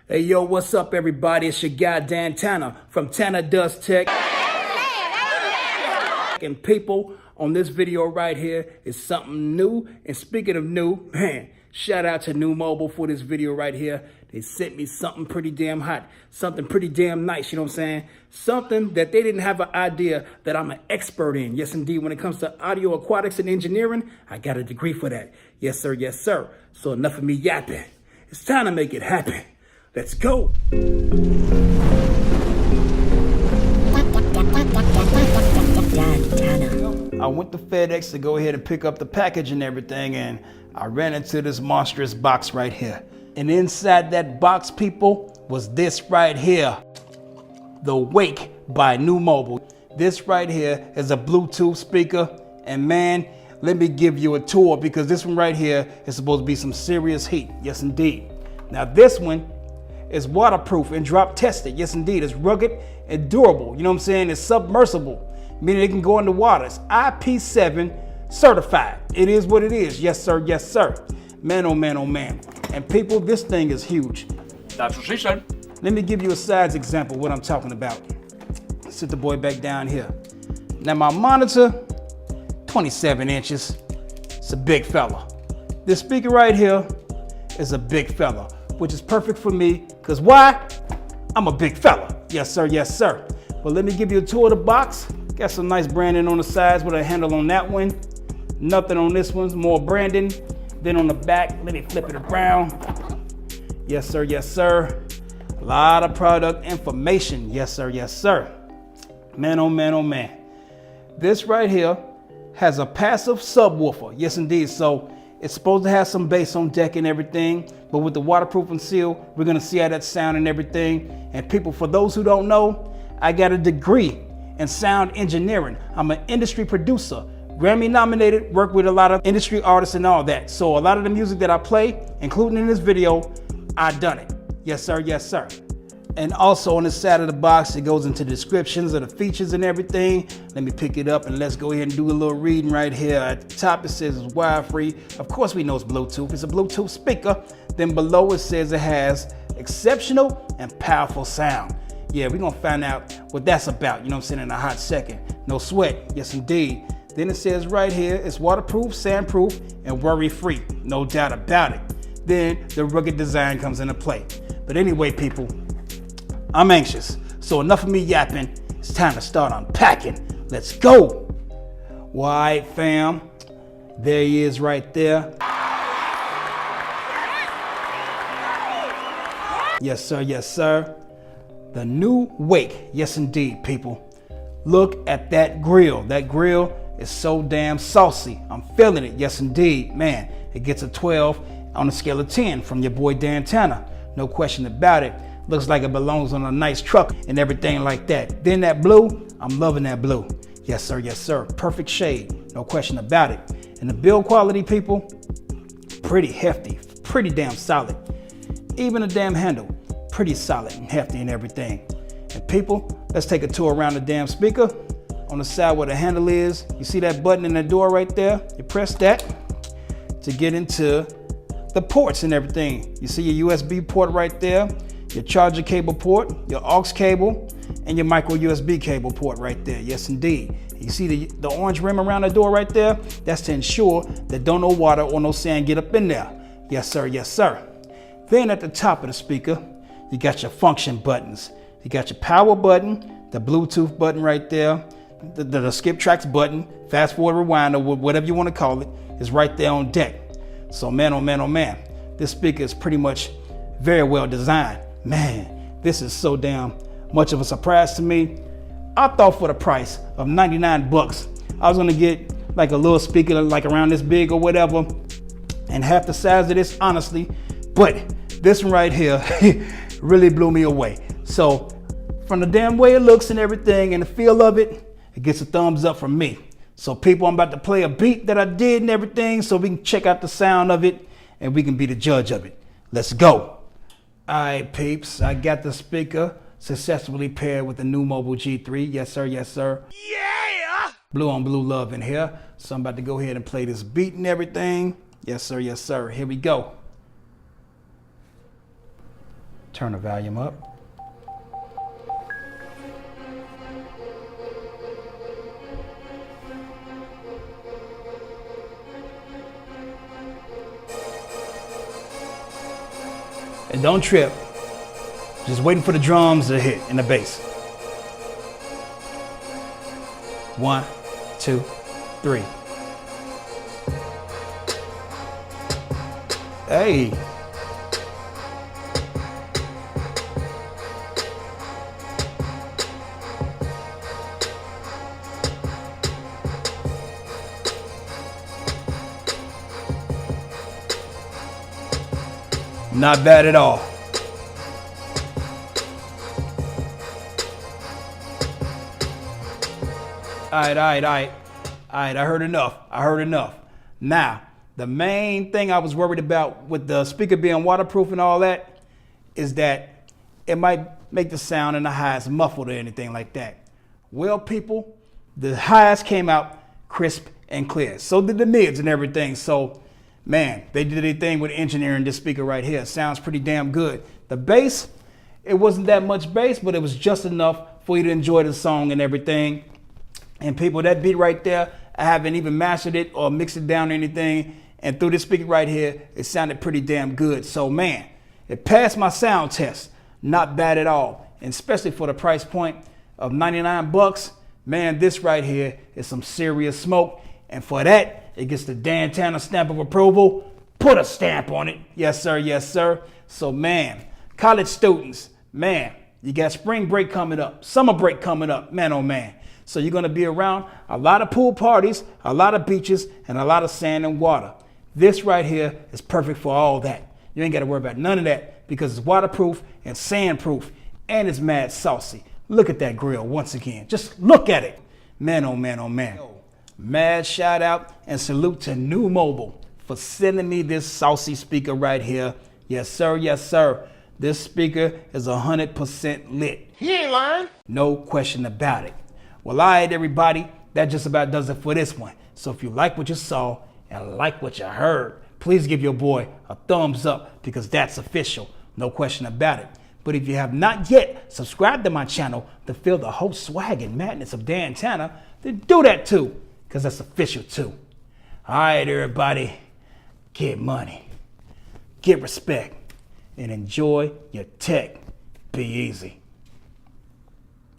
Hey yo, what's up everybody? It's your goddamn Tanna from Tanna Does Tech. And people, on this video right here is something new. And speaking of new, man, shout out to NUU Mobile for this video right here. They sent me something pretty damn hot, something pretty damn nice, you know what I'm saying? Something that they didn't have an idea that I'm an expert in. Yes, indeed, when it comes to audio aquatics and engineering, I got a degree for that. Yes, sir, yes, sir. So enough of me yapping. It's time to make it happen. Let's go. I went to FedEx to go ahead and pick up the package and everything, and I ran into this monstrous box right here. And inside that box, people, was this right here. The Wake by NUU Mobile. This right here is a Bluetooth speaker, and man, let me give you a tour because this one right here is supposed to be some serious heat. Yes, indeed. Now this one is waterproof and drop tested. Yes, indeed. It's rugged and durable. You know what I'm saying? It's submersible, meaning it can go in the water. It's IP7 certified. It is what it is. Yes, sir. Yes, sir. Man, oh man, oh man. And people, this thing is huge. That's what she said. Let me give you a size example of what I'm talking about. Sit the boy back down here. Now my monitor, 27 inches. It's a big fella. This speaker right here is a big fella, which is perfect for me, because why? I'm a big fella. Yes, sir, yes, sir. But let me give you a tour of the box. Got some nice branding on the sides with a handle on that one. Nothing on this one, more branding. Then on the back, let me flip it around. Yes, sir, yes, sir. A lot of product information. Yes, sir, yes, sir. Man, oh man, oh man. This right here has a passive subwoofer. Yes, indeed. So it's supposed to have some bass on deck and everything, but with the waterproofing seal, we're gonna see how that sound and everything. And people, for those who don't know, I got a degree in sound engineering. I'm an industry producer, Grammy nominated, work with a lot of industry artists and all that. So a lot of the music that I play, including in this video, I done it. Yes, sir, yes, sir. And also on the side of the box, it goes into descriptions of the features and everything. Let me pick it up and let's go ahead and do a little reading right here. At the top, it says it's wire-free. Of course, we know it's Bluetooth. It's a Bluetooth speaker. Then below it says it has exceptional and powerful sound. Yeah, we're gonna find out what that's about, you know what I'm saying, in a hot second. No sweat, yes indeed. Then it says right here, it's waterproof, sandproof, and worry-free. No doubt about it. Then the rugged design comes into play. But anyway, people, I'm anxious. So enough of me yapping. It's time to start unpacking. Let's go. Why, fam? There he is right there. Yes, sir. Yes, sir. The NUU Wake. Yes, indeed, people. Look at that grill. That grill is so damn saucy. I'm feeling it. Yes, indeed. Man, it gets a 12 on a scale of 10 from your boy Dan Tanna. No question about it. Looks like it belongs on a nice truck and everything like that. Then that blue, I'm loving that blue. Yes, sir. Yes, sir. Perfect shade. No question about it. And the build quality, people, pretty hefty, pretty damn solid. Even the damn handle, pretty solid and hefty and everything. And people, let's take a tour around the damn speaker. On the side where the handle is, you see that button in the door right there? You press that to get into the ports and everything. You see your USB port right there, your charger cable port, your aux cable, and your micro USB cable port right there. Yes, indeed. You see the orange rim around the door right there? That's to ensure that don't no water or no sand get up in there. Yes, sir. Yes, sir. Then at the top of the speaker, you got your function buttons. You got your power button, the Bluetooth button right there, the skip tracks button, fast forward, rewind, or whatever you want to call it, is right there on deck. So man, oh man, oh man, this speaker is pretty much very well designed. Man, this is so damn much of a surprise to me. I thought for the price of 99 bucks, I was gonna get like a little speaker like around this big or whatever, and half the size of this, honestly. But this one right here really blew me away. So from the damn way it looks and everything and the feel of it, it gets a thumbs up from me. So people, I'm about to play a beat that I did and everything so we can check out the sound of it and we can be the judge of it. Let's go. All right, peeps, I got the speaker successfully paired with the NUU Mobile G3. Yes, sir. Yes, sir. Yeah! Blue on blue love in here. So I'm about to go ahead and play this beat and everything. Yes, sir. Yes, sir. Here we go. Turn the volume up. And don't trip. Just waiting for the drums to hit and the bass. 1, 2, 3. Hey. Not bad at all. All right. I heard enough. Now, the main thing I was worried about with the speaker being waterproof and all that is that it might make the sound in the highs muffled or anything like that. Well, people, the highs came out crisp and clear. So did the mids and everything. So, man, they did their thing with engineering this speaker right here. It sounds pretty damn good. The bass, it wasn't that much bass, but it was just enough for you to enjoy the song and everything. And people, that beat right there, I haven't even mastered it or mixed it down or anything. And through this speaker right here, it sounded pretty damn good. So, man, it passed my sound test. Not bad at all. And especially for the price point of 99 bucks, man, this right here is some serious smoke. And for that, it gets the Dan Tanna stamp of approval. Put a stamp on it. Yes, sir. Yes, sir. So, man, college students, man, you got spring break coming up, summer break coming up, man, oh, man. So you're going to be around a lot of pool parties, a lot of beaches, and a lot of sand and water. This right here is perfect for all that. You ain't got to worry about none of that because it's waterproof and sandproof, and it's mad saucy. Look at that grill once again. Just look at it. Man, oh, man, oh, man. Mad shout out and salute to NUU Mobile for sending me this saucy speaker right here. Yes, sir. Yes, sir. This speaker is 100% lit. He ain't lying. No question about it. Well, all right, everybody, that just about does it for this one. So if you like what you saw and like what you heard, please give your boy a thumbs up because that's official. No question about it. But if you have not yet subscribed to my channel to feel the whole swag and madness of Dan Tanna, then do that too because that's official too. All right, everybody, get money, get respect, and enjoy your tech. Be easy.